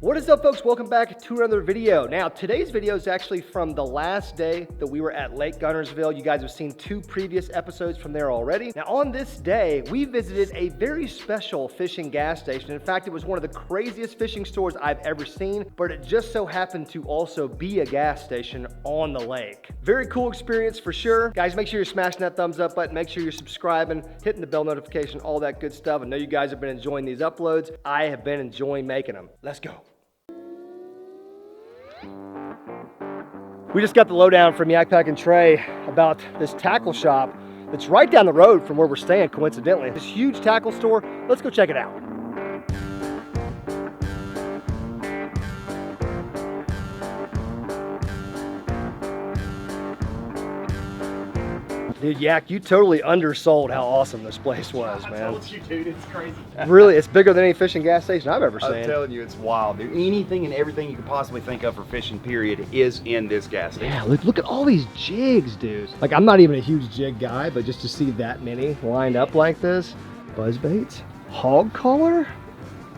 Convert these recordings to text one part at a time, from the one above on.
What is up, folks? Welcome back to another video. Now, today's video is actually from the last day that we were at Lake Guntersville. You guys have seen two previous episodes from there already. Now, on this day, we visited a very special fishing gas station. In fact, it was one of the craziest fishing stores I've ever seen, but it just so happened to also be a gas station on the lake. Very cool experience for sure. Guys, make sure you're smashing that thumbs up button. Make sure you're subscribing, hitting the bell notification, all that good stuff. I know you guys have been enjoying these uploads. I have been enjoying making them. Let's go. We just got the lowdown from Yak Pack and Trey about this tackle shop that's right down the road from where we're staying, coincidentally. This huge tackle store. Let's go check it out. Dude, Yak, you totally undersold how awesome this place was, man. I told you, dude, it's crazy. Really, it's bigger than any fishing gas station I've ever seen. I'm telling you, it's wild, dude. Anything and everything you could possibly think of for fishing, period, is in this gas station. Yeah, look at all these jigs, dude. Like, I'm not even a huge jig guy, but just to see that many lined up like this. Buzz baits, hog collar.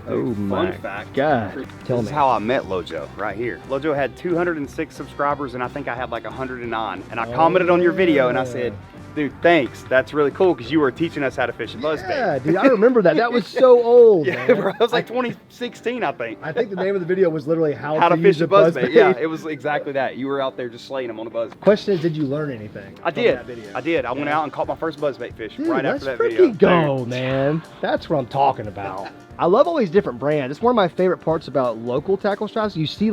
Oh my fact, God. Tell this me. is how I met LOJO, right here. LOJO had 206 subscribers, and I think I had like 109. And I commented on your video, and I said, dude, thanks. That's really cool, because you were teaching us how to fish a buzzbait. Yeah, dude, I remember that. That was so old. Yeah, man. bro, it was like 2016, I think. I think the name of the video was literally how to fish a buzzbait. buzzbait. Yeah, it was exactly that. You were out there just slaying them on a buzzbait. Question is, did you learn anything? I did. That video? I did. I went out and caught my first buzzbait fish Dude, right after that video. Let's freaking go, man. That's what I'm talking about. I love all these different brands. It's one of my favorite parts about local tackle shops. You see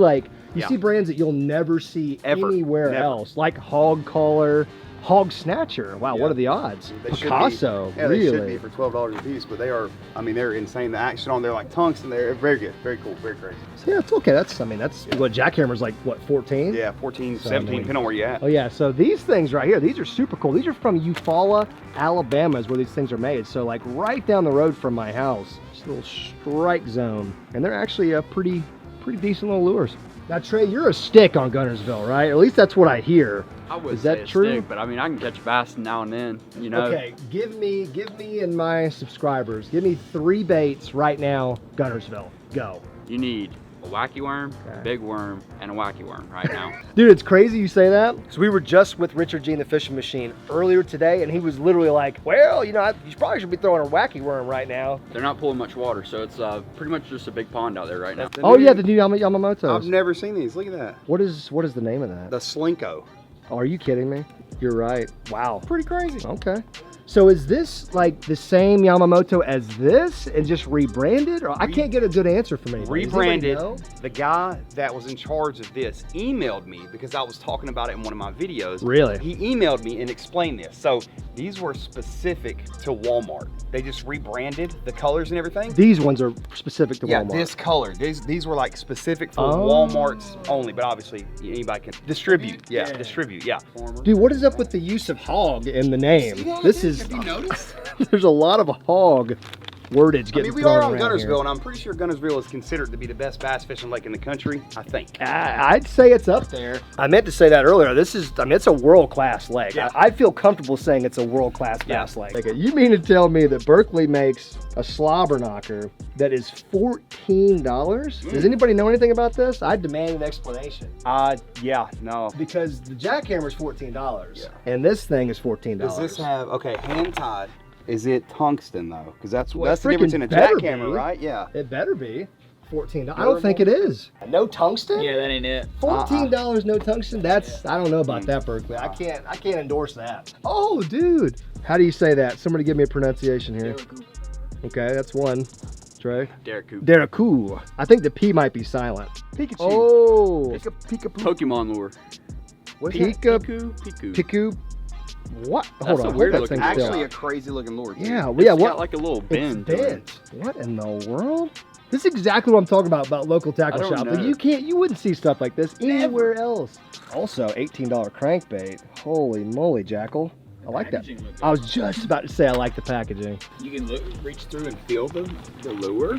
see brands that you'll never see anywhere else, like Hog Collar, Hog Snatcher. Wow, what are the odds? Picasso, really? Really? They should be for $12 a piece, but they are, I mean, they're insane. The action on there, like tungsten, they're very good, very cool, very crazy. So yeah, it's okay. That's what, jackhammer's like, what, 14? Yeah, 14, 17, depending on where you're at. Oh yeah, so these things right here, these are super cool. These are from Eufaula, Alabama is where these things are made. So like right down the road from my house, just a little strike zone. And they're actually pretty decent little lures. Now Trey, you're a stick on Guntersville, right? Or at least that's what I hear. I would Is that true? Stick, but I mean, I can catch bass now and then, you know. Okay, give me and my subscribers, give me 3 baits right now, Guntersville. Go. You need a wacky worm, a big worm, and a wacky worm right now. Dude, it's crazy you say that. So we were just with Richard G and the Fishing Machine earlier today, and he was literally like, well, you know, you probably should be throwing a wacky worm right now. They're not pulling much water, so it's pretty much just a big pond out there right now. Oh yeah, the new Yamamoto. I've never seen these. Look at that. What is the name of that? The Slinko. Oh, are you kidding me? You're right. Wow. Pretty crazy. Okay. So is this like the same Yamamoto as this and just rebranded? Or I can't get a good answer from anybody. Rebranded. The guy that was in charge of this emailed me because I was talking about it in one of my videos. Really? He emailed me and explained this. So these were specific to Walmart. They just rebranded the colors and everything. These ones are specific to Walmart. Yeah, this color. These were like specific for Walmart's only, but obviously anybody can distribute. Yeah, distribute. Yeah. Dude, what is up with the use of hog in the name? This is. Have you noticed? There's a lot of hog wordage getting we are on thrown around Guntersville, here. and I'm pretty sure Guntersville is considered to be the best bass fishing lake in the country, I think. I'd say it's up there. I meant to say that earlier. It's a world-class lake. Yeah. I feel comfortable saying it's a world-class bass lake. Okay, you mean to tell me that Berkeley makes a slobber knocker that is $14? Does anybody know anything about this? I demand an explanation. Yeah, no. Because the jackhammer is $14, and this thing is $14. Does this have, hand-tied? Is it tungsten though? Because that's the freaking difference in a better jackhammer, be. right? Yeah. It better be $14. I don't think it is. No tungsten? Yeah, that ain't it. $14 no tungsten? That's, I don't know about that, Berkeley. I can't endorse that. Oh, dude. How do you say that? Somebody give me a pronunciation here. Okay, that's one. Trey. Deraku. I think the P might be silent. Pikachu. Oh. Pika. Pokemon lure. Piku. What? Hold on. A weird looking. Actually, a crazy looking lure. Too. Yeah. It's got like a little bend. It's bent. What in the world? This is exactly what I'm talking about local tackle shops. Like you wouldn't see stuff like this anywhere else. Also, $18 crankbait. Holy moly, Jackal. I like that. Packaging looks I was just about to say I like the packaging. You can reach through and feel the lure.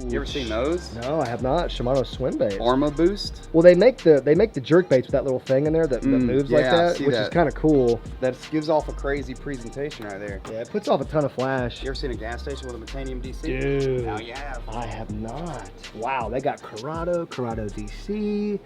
You ever seen those? No, I have not. Shimano swim baits. Arma Boost. Well, they make the jerk baits with that little thing in there that moves like yeah, I that, see which is that. kind of cool. That gives off a crazy presentation right there. Yeah, it puts off a ton of flash. You ever seen a gas station with a Metanium DC? Dude, Now you have. I have not. Wow, they got Corrado DC,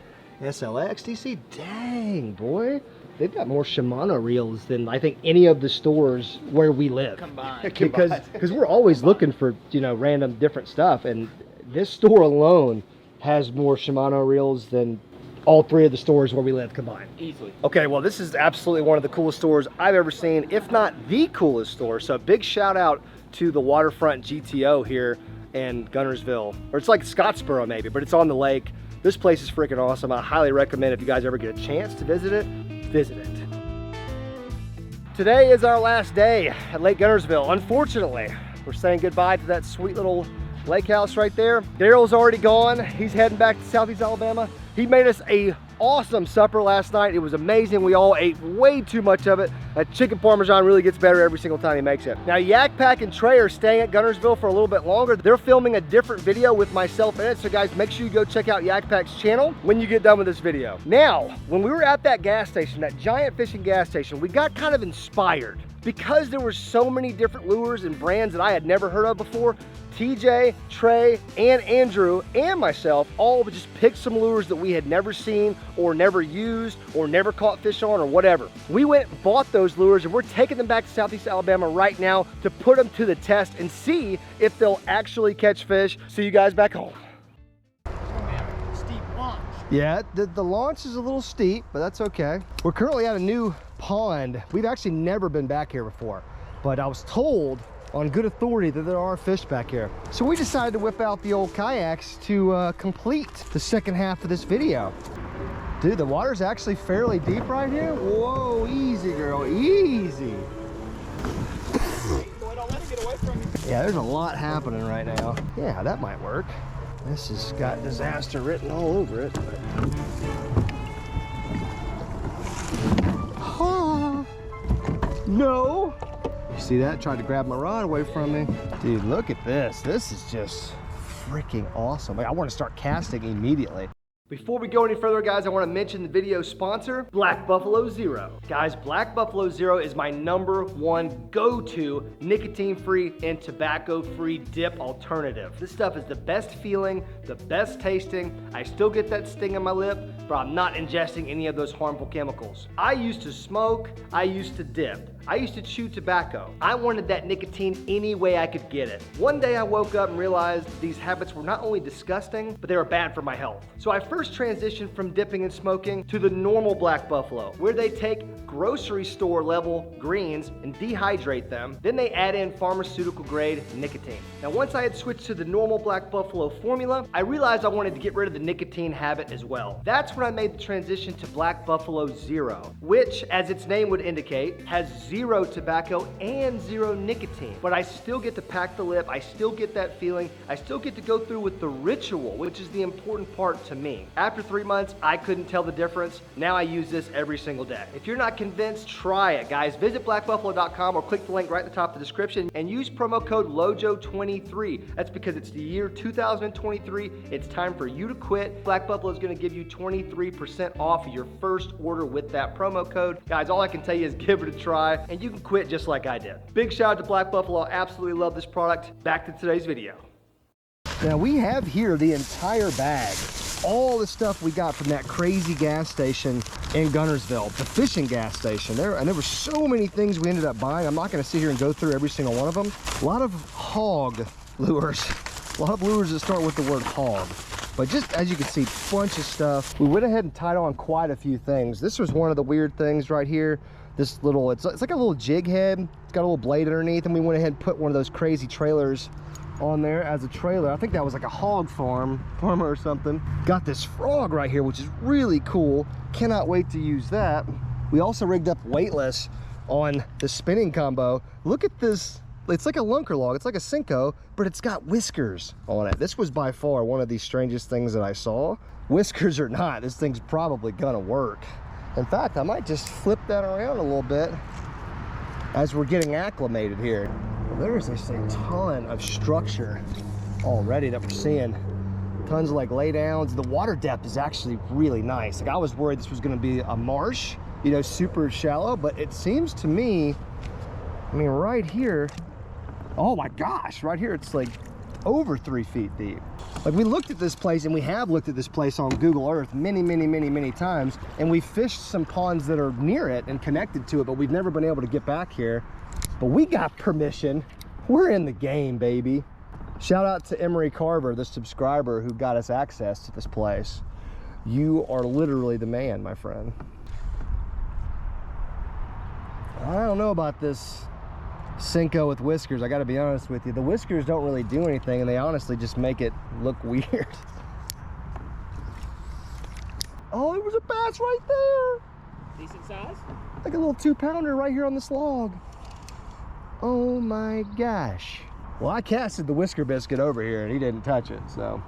SLX DC. Dang, boy. They've got more Shimano reels than I think any of the stores where we live. Combined. Because we're always looking for, you know, random different stuff, and this store alone has more Shimano reels than all three of the stores where we live combined. Easily. Okay, well, this is absolutely one of the coolest stores I've ever seen, if not the coolest store. So big shout out to the Waterfront GTO here in Guntersville, or it's like Scottsboro maybe, but it's on the lake. This place is freaking awesome. I highly recommend if you guys ever get a chance to visit it, visit it. Today is our last day at Lake Guntersville. Unfortunately, we're saying goodbye to that sweet little lake house right there. Daryl's already gone. He's heading back to Southeast Alabama. He made us a awesome supper last night. It was amazing. We all ate way too much of it. That chicken parmesan really gets better every single time he makes it. Now, Yak Pack and Trey are staying at Guntersville for a little bit longer. They're filming a different video with myself in it. So guys, make sure you go check out Yak Pack's channel when you get done with this video. Now, when we were at that gas station, that giant fishing gas station, we got kind of inspired because there were so many different lures and brands that I had never heard of before. TJ, Trey, and Andrew, and myself all just picked some lures that we had never seen or never used or never caught fish on or whatever. We went and bought those lures, and we're taking them back to Southeast Alabama right now to put them to the test and see if they'll actually catch fish. See you guys back home. Steep launch. Yeah, the launch is a little steep, but that's okay. We're currently at a new pond. We've actually never been back here before, but I was told on good authority that there are fish back here. So we decided to whip out the old kayaks to complete the second half of this video. Dude, the water's actually fairly deep right here. Whoa, easy girl, easy. Boy, don't let it get away from you. Yeah, there's a lot happening right now. Yeah, that might work. This has got disaster written all over it. But... No. You see that? Tried to grab my rod away from me. Dude, look at this. This is just freaking awesome. Like, I want to start casting immediately. Before we go any further, guys, I want to mention the video sponsor, Black Buffalo Zero. Guys, Black Buffalo Zero is my #1 go-to nicotine-free and tobacco-free dip alternative. This stuff is the best feeling, the best tasting. I still get that sting in my lip, but I'm not ingesting any of those harmful chemicals. I used to smoke, I used to dip, I used to chew tobacco. I wanted that nicotine any way I could get it. One day I woke up and realized these habits were not only disgusting, but they were bad for my health. So I first transitioned from dipping and smoking to the normal Black Buffalo, where they take grocery store level greens and dehydrate them. Then they add in pharmaceutical grade nicotine. Now, once I had switched to the normal Black Buffalo formula, I realized I wanted to get rid of the nicotine habit as well. That's when I made the transition to Black Buffalo Zero, which, as its name would indicate, has zero tobacco and zero nicotine. But I still get to pack the lip, I still get that feeling, I still get to go through with the ritual, which is the important part to me. After 3 months, I couldn't tell the difference. Now I use this every single day. If you're not convinced, try it, guys. Visit blackbuffalo.com or click the link right at the top of the description and use promo code LOJO23. That's because it's the year 2023. It's time for you to quit. Black Buffalo is going to give you 23% off your first order with that promo code. Guys, all I can tell you is give it a try, and you can quit just like I did. Big shout out to Black Buffalo. I absolutely love this product. Back to today's video. Now we have here the entire bag. All the stuff we got from that crazy gas station in Guntersville, the fishing gas station. There were so many things we ended up buying. I'm not going to sit here and go through every single one of them. A lot of hog lures. A lot of lures that start with the word hog. But just as you can see, bunch of stuff. We went ahead and tied on quite a few things. This was one of the weird things right here. This little, it's like a little jig head. It's got a little blade underneath, and we went ahead and put one of those crazy trailers on there as a trailer. I think that was like a hog farmer or something. Got this frog right here, which is really cool. Cannot wait to use that. We also rigged up weightless on the spinning combo. Look at this. It's like a lunker log. It's like a Cinco, but it's got whiskers on it. This was by far one of the strangest things that I saw. Whiskers or not, this thing's probably gonna work. In fact, I might just flip that around a little bit as we're getting acclimated here. There's just a ton of structure already that we're seeing. Tons of like laydowns. The water depth is actually really nice. Like I was worried this was going to be a marsh, you know, super shallow, but it seems to me, I mean, right here, oh my gosh, right here it's like over 3 feet deep. Like we looked at this place, and we have looked at this place on Google Earth many times, and we fished some ponds that are near it and connected to it, but we've never been able to get back here. But we got permission. We're in the game, baby. Shout out to Emery Carver, the subscriber who got us access to this place. You are literally the man, my friend. I don't know about this Senko with whiskers. I gotta be honest with you. The whiskers don't really do anything, and they honestly just make it look weird. Oh, there was a bass right there. Decent size? Like a little 2-pounder right here on this log. Oh my gosh. Well, I casted the whisker biscuit over here and he didn't touch it, so.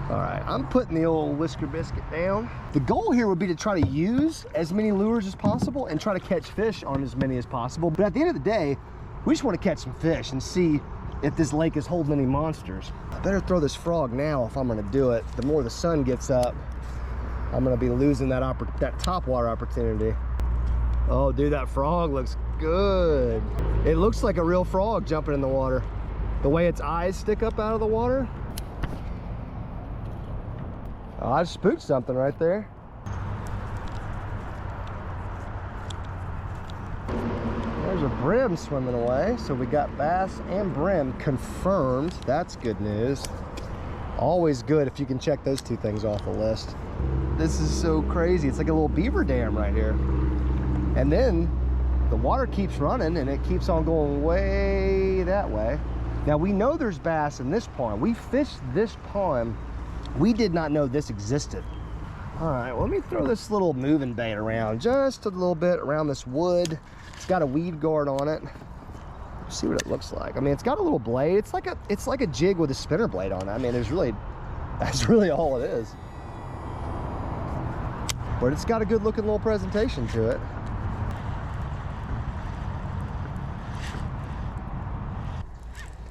All right, I'm putting the old whisker biscuit down. The goal here would be to try to use as many lures as possible and try to catch fish on as many as possible. But at the end of the day, we just want to catch some fish and see if this lake is holding any monsters. I better throw this frog now if I'm gonna do it. The more the sun gets up, I'm gonna be losing that top water opportunity. Oh, dude, that frog looks good. It looks like a real frog jumping in the water. The way its eyes stick up out of the water. Oh, I spooked something right there. There's a brim swimming away. So we got bass and brim confirmed. That's good news. Always good if you can check those two things off the list. This is so crazy. It's like a little beaver dam right here. And then the water keeps running and it keeps on going way that way. Now we know there's bass in this pond. We fished this pond. We did not know this existed. All right, well, let me throw this little moving bait around just a little bit around this wood. It's got a weed guard on it. See what it looks like. I mean, it's got a little blade. It's like a jig with a spinner blade on it. I mean, that's really all it is. But it's got a good looking little presentation to it.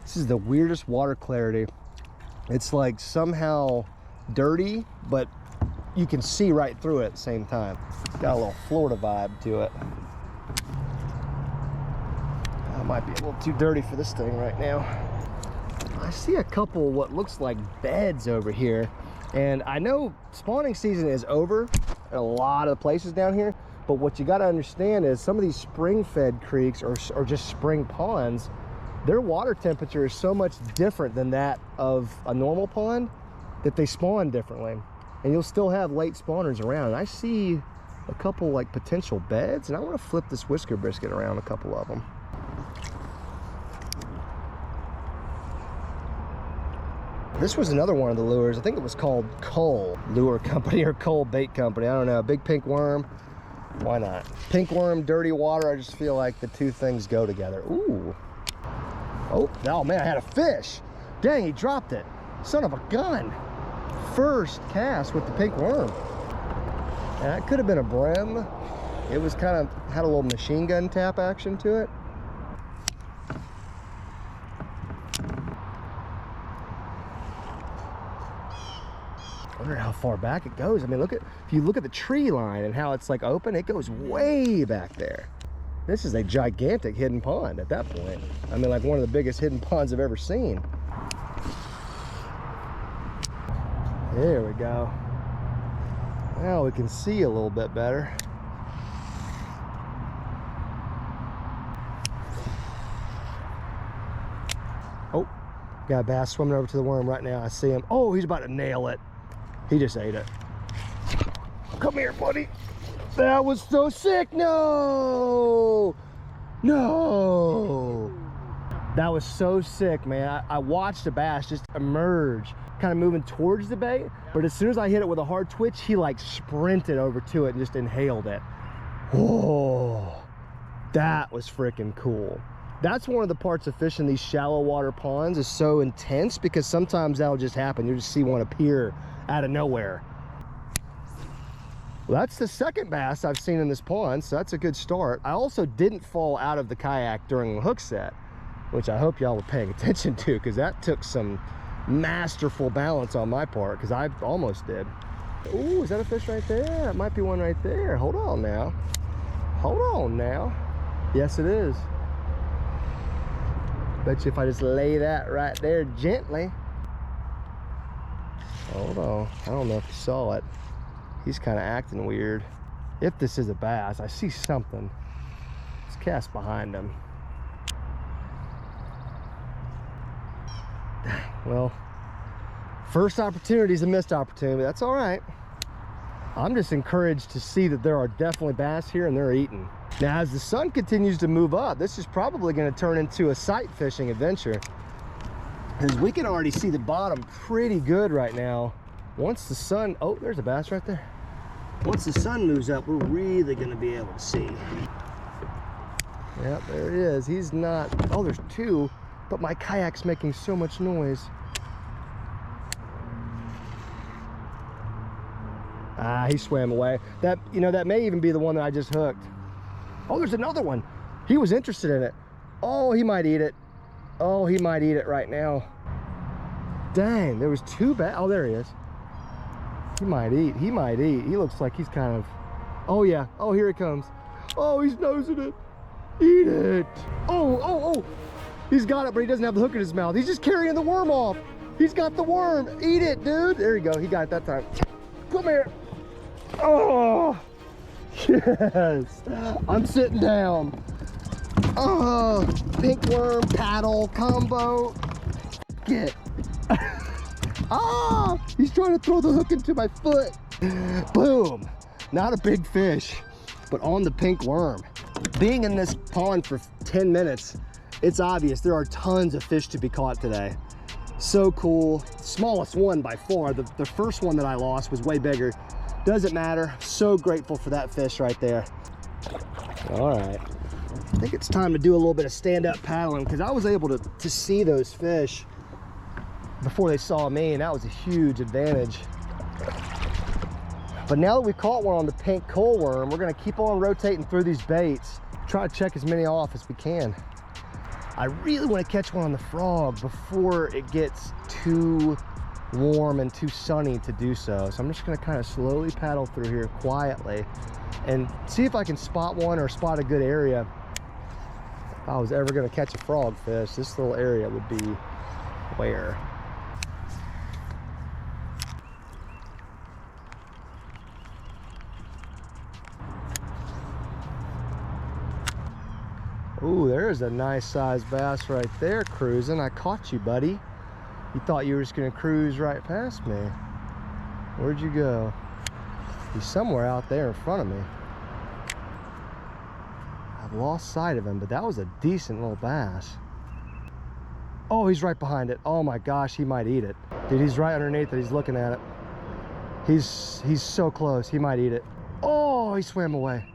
This is the weirdest water clarity. It's like somehow dirty, but you can see right through it at the same time. It's got a little Florida vibe to it. It might be a little too dirty for this thing right now. I see a couple what looks like beds over here, and I know spawning season is over in a lot of places down here, but what you got to understand is some of these spring-fed creeks or just spring ponds, their water temperature is so much different than that of a normal pond that they spawn differently. And you'll still have late spawners around. And I see a couple like potential beds, and I want to flip this whisker biscuit around a couple of them. This was another one of the lures. I think it was called Cole Lure Company or Cole Bait Company. I don't know. Big pink worm. Why not? Pink worm, dirty water. I just feel like the two things go together. Ooh. Oh man, I had a fish. Dang, he dropped it. Son of a gun. First cast with the pink worm. And that could have been a brim. It was kind of had a little machine gun tap action to it. I wonder how far back it goes. I mean, if you look at the tree line and how it's like open, it goes way back there. This is a gigantic hidden pond at that point. I mean, like one of the biggest hidden ponds I've ever seen. There we go. Now we can see a little bit better. Oh, got a bass swimming over to the worm right now. I see him. Oh, he's about to nail it. He just ate it. Come here, buddy. That was so sick. No. That was so sick, man. I watched the bass just emerge, kind of moving towards the bait, but as soon as I hit it with a hard twitch, he like sprinted over to it and just inhaled it. Whoa, that was freaking cool. That's one of the parts of fishing these shallow water ponds is so intense, because sometimes that'll just happen. You'll just see one appear out of nowhere. Well, that's the second bass I've seen in this pond, so that's a good start. I also didn't fall out of the kayak during the hook set, which I hope y'all were paying attention to, because that took some masterful balance on my part, because I almost did. Ooh, is that a fish right there? That might be one right there. Hold on now. Hold on now. Yes, it is. Bet you if I just lay that right there gently. Hold on. I don't know if you saw it. He's kind of acting weird. If this is a bass, I see something. Let's cast behind him. Dang, well, first opportunity is a missed opportunity. That's all right. I'm just encouraged to see that there are definitely bass here and they're eating. Now, as the sun continues to move up, this is probably going to turn into a sight fishing adventure, because we can already see the bottom pretty good right now. Once the sun, oh, there's a bass right there. Once the sun moves up, we're really going to be able to see. Yep, there he is. He's not, oh, there's two, but my kayak's making so much noise. Ah, he swam away. That, you know, that may even be the one that I just hooked. Oh, there's another one. He was interested in it. Oh, he might eat it. Oh, he might eat it right now. Dang, there was two bass. Oh, there he is. He might eat. He might eat. He looks like he's kind of, oh yeah. Oh, here he comes. Oh, he's nosing it. Eat it. Oh, oh, oh. He's got it, but he doesn't have the hook in his mouth. He's just carrying the worm off. He's got the worm. Eat it, dude. There you go. He got it that time. Come here. Oh, yes. I'm sitting down. Oh, pink worm, paddle, combo. Get. Ah, he's trying to throw the hook into my foot. Boom. Not a big fish, but on the pink worm. Being in this pond for 10 minutes, it's obvious there are tons of fish to be caught today. So cool. Smallest one by far. The first one that I lost was way bigger. Doesn't matter. So grateful for that fish right there. All right. I think it's time to do a little bit of stand-up paddling, because I was able to see those fish before they saw me, and that was a huge advantage. But now that we caught one on the pink coal worm, we're going to keep on rotating through these baits, try to check as many off as we can. I really want to catch one on the frog before it gets too warm and too sunny to do so. So I'm just going to kind of slowly paddle through here quietly and see if I can spot one or spot a good area. If I was ever going to catch a frog fish, this little area would be where. Ooh, there's a nice sized bass right there cruising. I caught you, buddy. You thought you were just gonna cruise right past me. Where'd you go? He's somewhere out there in front of me. I've lost sight of him, but that was a decent little bass. Oh, he's right behind it. Oh my gosh, he might eat it. Dude, he's right underneath it. He's looking at it. He's so close. He might eat it. Oh, he swam away.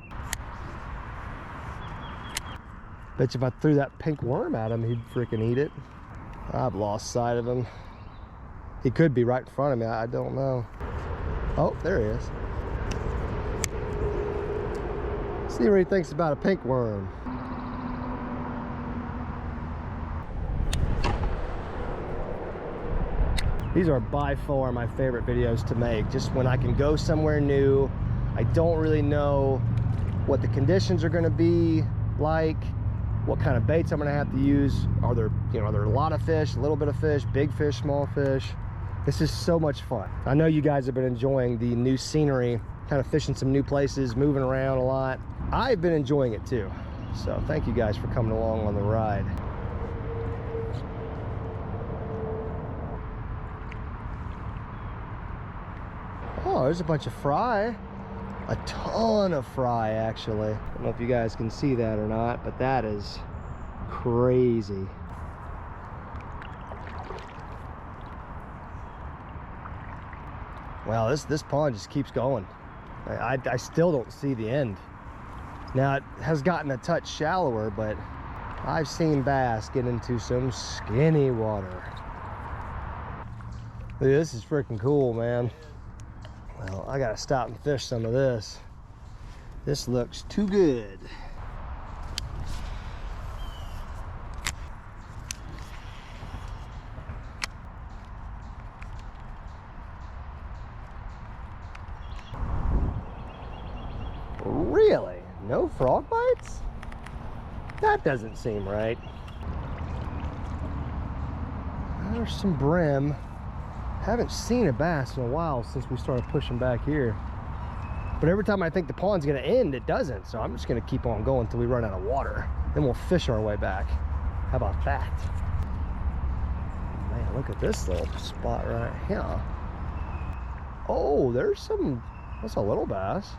Bet you if I threw that pink worm at him, he'd freaking eat it. I've lost sight of him. He could be right in front of me. I don't know. Oh, there he is. See what he thinks about a pink worm. These are by far my favorite videos to make. Just when I can go somewhere new, I don't really know what the conditions are gonna be like, what kind of baits I'm gonna have to use. Are there a lot of fish, a little bit of fish, big fish, small fish? This is so much fun. I know you guys have been enjoying the new scenery, kind of fishing some new places, moving around a lot. I've been enjoying it too. So thank you guys for coming along on the ride. Oh, there's a bunch of fry. A ton of fry, actually. I don't know if you guys can see that or not, but that is crazy. Wow, this pond just keeps going. I still don't see the end. Now, it has gotten a touch shallower, but I've seen bass get into some skinny water. Dude, this is freaking cool, man. Well, I gotta stop and fish some of this. This looks too good. Really? No frog bites? That doesn't seem right. There's some brim. Haven't seen a bass in a while since we started pushing back here. But every time I think the pond's gonna end, it doesn't. So I'm just gonna keep on going until we run out of water. Then we'll fish our way back. How about that? Man, look at this little spot right here. Oh, there's some, that's a little bass.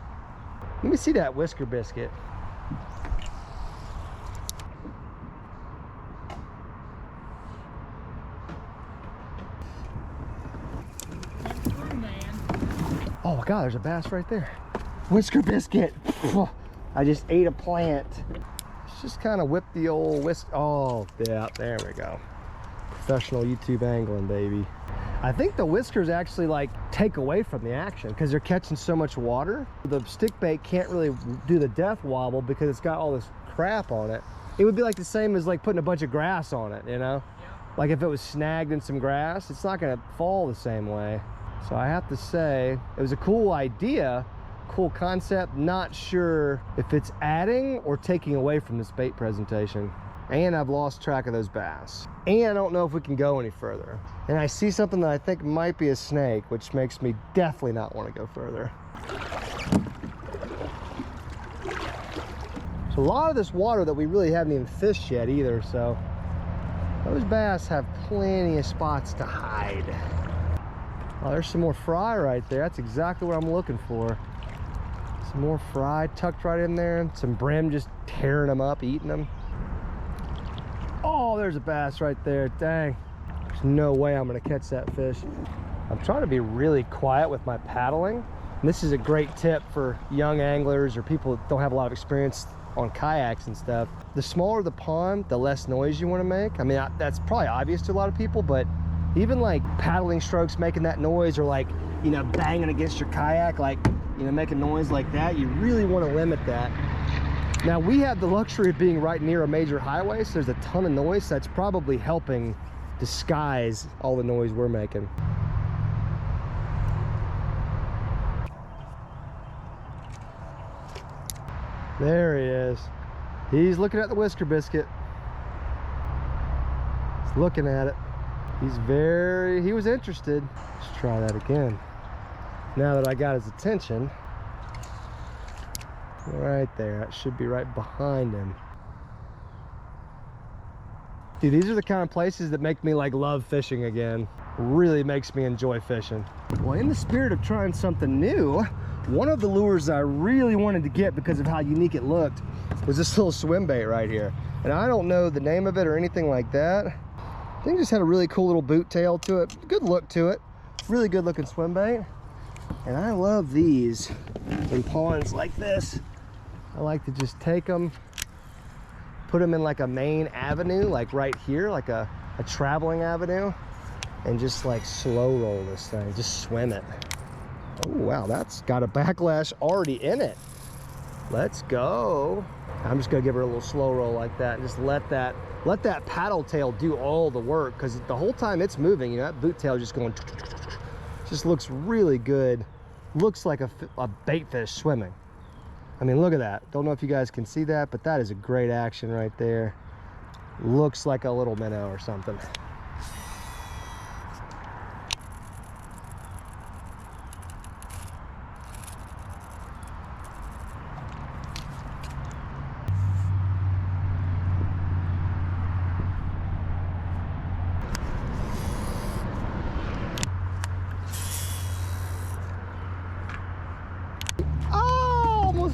Let me see that whisker biscuit. Oh God, there's a bass right there. Whisker biscuit. I just ate a plant. Let's just kind of whip the old whisk. Oh, yeah, there we go. Professional YouTube angling, baby. I think the whiskers actually like take away from the action because they're catching so much water. The stick bait can't really do the death wobble because it's got all this crap on it. It would be like the same as like putting a bunch of grass on it, you know? Yeah. Like if it was snagged in some grass, it's not gonna fall the same way. So I have to say, it was a cool idea, cool concept. Not sure if it's adding or taking away from this bait presentation. And I've lost track of those bass. And I don't know if we can go any further. And I see something that I think might be a snake, which makes me definitely not want to go further. So a lot of this water that we really haven't even fished yet either, so those bass have plenty of spots to hide. Oh, there's some more fry right there. That's exactly what I'm looking for. Some more fry tucked right in there. Some brim just tearing them up, eating them. Oh, there's a bass right there. Dang. There's no way I'm gonna catch that fish. I'm trying to be really quiet with my paddling. And this is a great tip for young anglers or people that don't have a lot of experience on kayaks and stuff. The smaller the pond, the less noise you want to make. I mean, that's probably obvious to a lot of people, but even like paddling strokes making that noise, or like, you know, banging against your kayak, like, you know, making noise like that, you really want to limit that. Now we have the luxury of being right near a major highway, so there's a ton of noise, so that's probably helping disguise all the noise we're making. There he is. He's looking at the whisker biscuit. He's looking at it. He was interested. Let's try that again. Now that I got his attention. Right there, that should be right behind him. Dude, these are the kind of places that make me like love fishing again. Really makes me enjoy fishing. Well, in the spirit of trying something new, one of the lures I really wanted to get because of how unique it looked was this little swim bait right here. And I don't know the name of it or anything like that. I think it just had a really cool little boot tail to it. Good look to it. Really good looking swim bait. And I love these in ponds like this. I like to just take them, put them in like a main avenue, like right here, like a traveling avenue, and just like slow roll this thing, just swim it. Oh wow, that's got a backlash already in it. Let's go. I'm just gonna give her a little slow roll like that and just let that paddle tail do all the work, because the whole time it's moving, you know, that boot tail just going, just looks really good. Looks like a bait fish swimming. I mean, look at that. Don't know if you guys can see that, but that is a great action right there. Looks like a little minnow or something.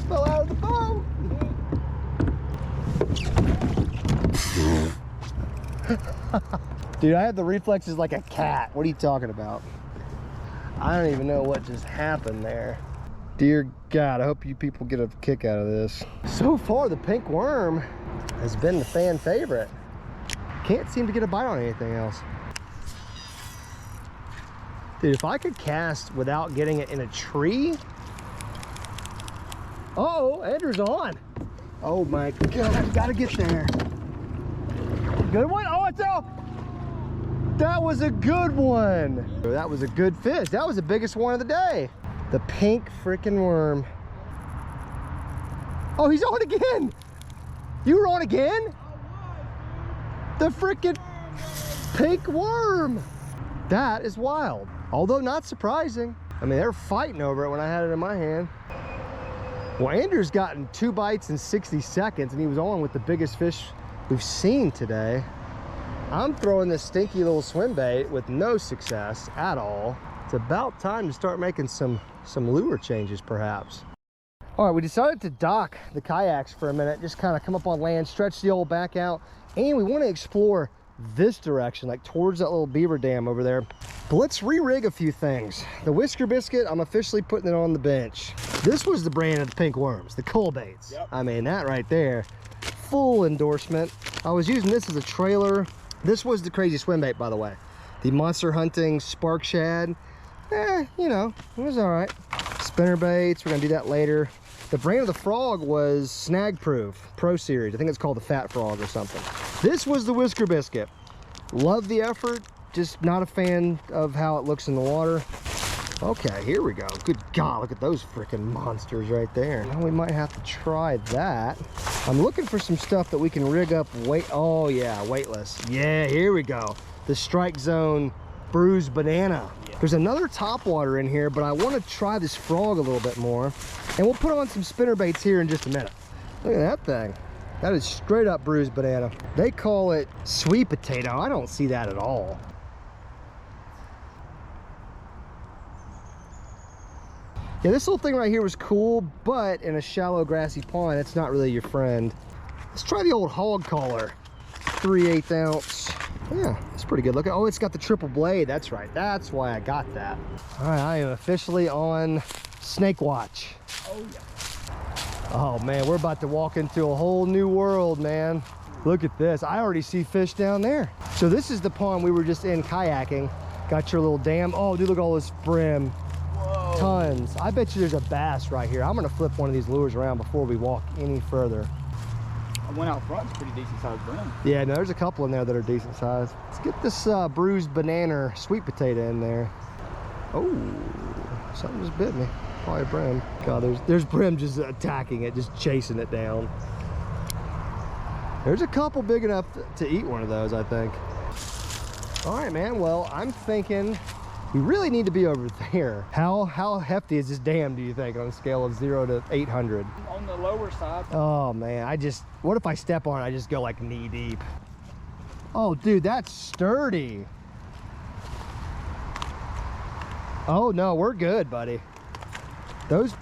Fell out of the boat. Dude, I had the reflexes like a cat. What are you talking about? I don't even know what just happened there. Dear God, I hope you people get a kick out of this. So far, the pink worm has been the fan favorite. Can't seem to get a bite on anything else. Dude, if I could cast without getting it in a tree. Oh, Andrew's on. Oh my God, gotta get there. Good one. Oh, it's out. That was a good one. That was a good fish. That was the biggest one of the day. The pink freaking worm. Oh, he's on again. You were on again? The freaking pink worm. That is wild. Although not surprising. I mean, they're fighting over it when I had it in my hand. Well, Andrew's gotten 2 bites in 60 seconds and he was on with the biggest fish we've seen today. I'm throwing this stinky little swim bait with no success at all. It's about time to start making some lure changes perhaps. All right, we decided to dock the kayaks for a minute, just kind of come up on land, stretch the old back out, and we want to explore this direction, like towards that little beaver dam over there. But let's re-rig a few things. The Whisker Biscuit, I'm officially putting it on the bench. This was the brand of the pink worms, the coal baits. Yep. I mean, that right there, full endorsement. I was using this as a trailer. This was the crazy swim bait, by the way. The Monster Hunting Spark Shad. You know, it was all right. Spinner baits, we're gonna do that later. The brand of the frog was Snag Proof Pro Series. I think it's called the Fat Frog or something. This was the Whisker Biscuit. Love the effort, just not a fan of how it looks in the water. Okay, here we go. Good God, look at those freaking monsters right there. Well, we might have to try that. I'm looking for some stuff that we can rig up oh yeah, weightless. Yeah, here we go. The Strike Zone Bruised Banana. Yeah. There's another topwater in here, but I want to try this frog a little bit more. And we'll put on some spinner baits here in just a minute. Look at that thing. That is straight up Bruised Banana. They call it sweet potato. I don't see that at all. Yeah, this little thing right here was cool, but in a shallow grassy pond, it's not really your friend. Let's try the old hog collar. 3/8 ounce. Yeah, it's pretty good looking. Oh, it's got the triple blade. That's right. That's why I got that. All right, I am officially on snake watch. Oh, yeah. Oh, man, we're about to walk into a whole new world, man. Look at this. I already see fish down there. So this is the pond we were just in kayaking. Got your little dam. Oh, dude, look at all this brim. Whoa. Tons. I bet you there's a bass right here. I'm going to flip one of these lures around before we walk any further. One out front is pretty decent sized brim. Yeah, no, there's a couple in there that are decent sized. Let's get this Bruised Banana sweet potato in there. Oh, something just bit me. Probably a brim. God, there's brim just attacking it, just chasing it down. There's a couple big enough to eat one of those, I think. All right, man. Well, I'm thinking we really need to be over there. How hefty is this dam, do you think, on a scale of 0 to 800? On the lower side. Oh, man. What if I step on it, I just go like knee deep? Oh, dude, that's sturdy. Oh, no, we're good, buddy. Those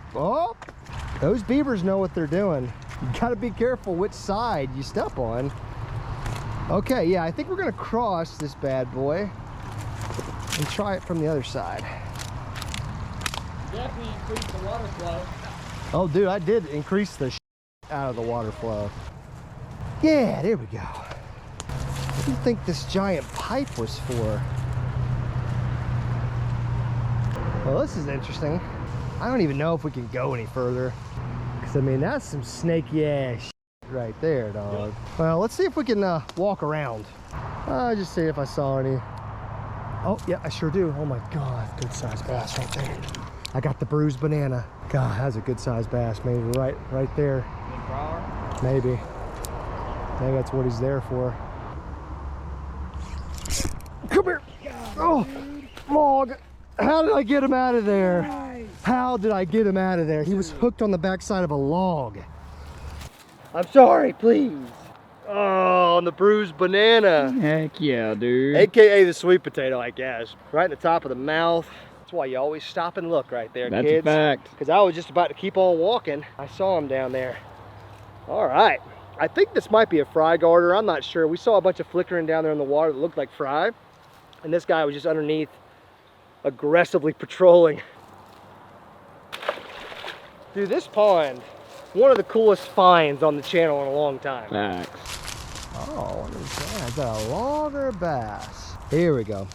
beavers know what they're doing. You gotta be careful which side you step on. Okay, yeah, I think we're gonna cross this bad boy and try it from the other side. Definitely increase the water flow. Oh, dude, I did increase the out of the water flow. Yeah, there we go. What do you think this giant pipe was for? Well, this is interesting. I don't even know if we can go any further. Because, I mean, that's some snaky ass right there, dog. Yep. Well, let's see if we can walk around. Just see if I saw any. Oh, yeah, I sure do. Oh, my God. Good sized bass right there. I got the Bruised Banana. God, that's a good sized bass. Maybe right there. Maybe. Maybe that's what he's there for. Come here. Oh, log. How did I get him out of there? How did I get him out of there? He was hooked on the backside of a log. I'm sorry, please. Oh, on the Bruised Banana. Heck yeah, dude. AKA the sweet potato, I guess. Right in the top of the mouth. That's why you always stop and look right there, That's kids. That's a fact. Because I was just about to keep on walking. I saw him down there. All right. I think this might be a fry garter. I'm not sure. We saw a bunch of flickering down there in the water that looked like fry. And this guy was just underneath, aggressively patrolling. Dude, this pond, one of the coolest finds on the channel in a long time. Facts. Oh, what is that? Is that a log or a bass? Here we go.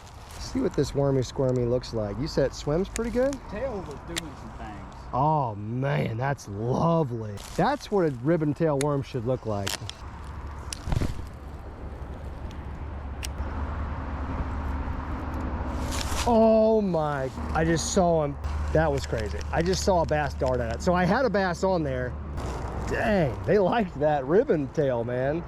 see what this wormy squirmy looks like. You said it swims pretty good? Tail was doing some things. Oh man, that's lovely. That's what a ribbon tail worm should look like. Oh my, I just saw him. That was crazy. I just saw a bass dart at it. So I had a bass on there. Dang, they liked that ribbon tail, man.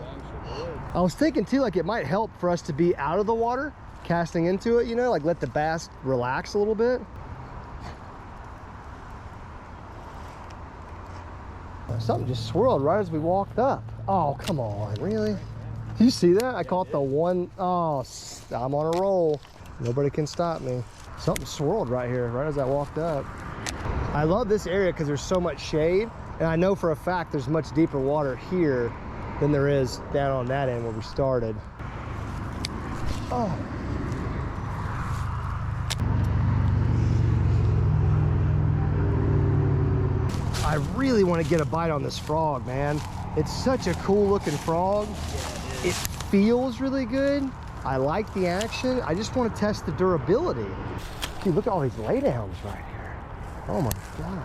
I was thinking too, like it might help for us to be out of the water, casting into it, you know, like let the bass relax a little bit. Something just swirled right as we walked up. Oh, come on, really? Do you see that? I caught the one. Oh, I'm on a roll. Nobody can stop me. Something swirled right here, right as I walked up. I love this area because there's so much shade, and I know for a fact there's much deeper water here than there is down on that end where we started. Oh. I really want to get a bite on this frog, man. It's such a cool looking frog. It feels really good. I like the action. I just want to test the durability. Dude, look at all these laydowns right here. Oh my gosh.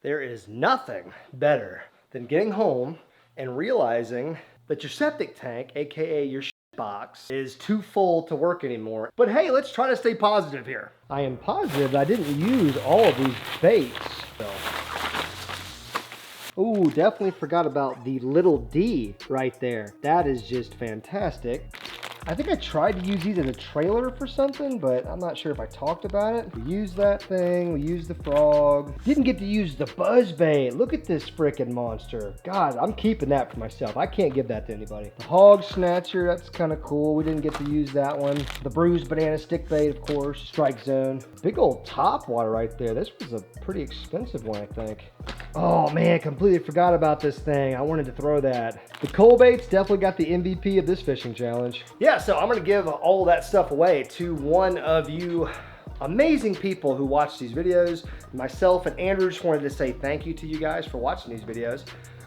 There is nothing better than getting home and realizing that your septic tank, AKA your box, is too full to work anymore. But hey, let's try to stay positive here. I am positive I didn't use all of these baits. Ooh, definitely forgot about the little D right there. That is just fantastic. I think I tried to use these as a trailer for something, but I'm not sure if I talked about it. We used that thing, we used the frog. Didn't get to use the buzz bait. Look at this freaking monster. God, I'm keeping that for myself. I can't give that to anybody. The hog snatcher, that's kind of cool. We didn't get to use that one. The bruised banana stick bait, of course. Strike zone. Big old top water right there. This was a pretty expensive one, I think. Oh man, completely forgot about this thing. I wanted to throw that. The coal baits definitely got the MVP of this fishing challenge. Yeah, so I'm gonna give all that stuff away to one of you amazing people who watch these videos. Myself and Andrew just wanted to say thank you to you guys for watching these videos.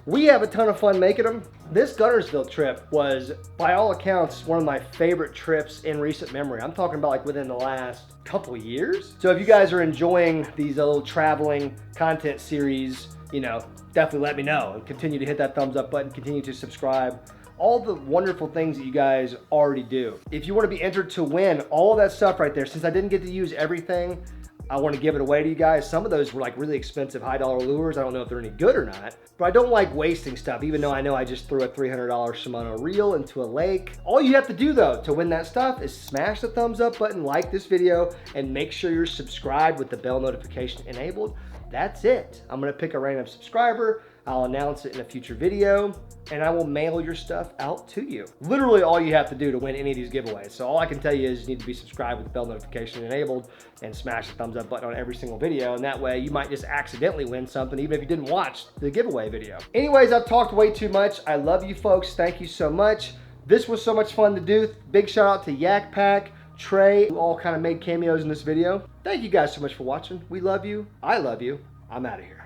We have a ton of fun making them. This Guntersville trip was, by all accounts, one of my favorite trips in recent memory. I'm talking about like within the last couple years. So if you guys are enjoying these little traveling content series, you know, definitely let me know and continue to hit that thumbs up button, continue to subscribe. All the wonderful things that you guys already do. If you want to be entered to win all of that stuff right there, since I didn't get to use everything, I want to give it away to you guys. Some of those were like really expensive high dollar lures. I don't know if they're any good or not, but I don't like wasting stuff, even though I know I just threw a $300 Shimano reel into a lake. All you have to do though to win that stuff is smash the thumbs up button, like this video, and make sure you're subscribed with the bell notification enabled. That's it. I'm gonna pick a random subscriber. I'll announce it in a future video, and I will mail your stuff out to you. Literally all you have to do to win any of these giveaways. So all I can tell you is you need to be subscribed with the bell notification enabled and smash the thumbs up button on every single video. And that way you might just accidentally win something even if you didn't watch the giveaway video. Anyways, I've talked way too much. I love you folks. Thank you so much. This was so much fun to do. Big shout out to Yak Pack, Trey, who all kind of made cameos in this video. Thank you guys so much for watching. We love you. I love you. I'm out of here.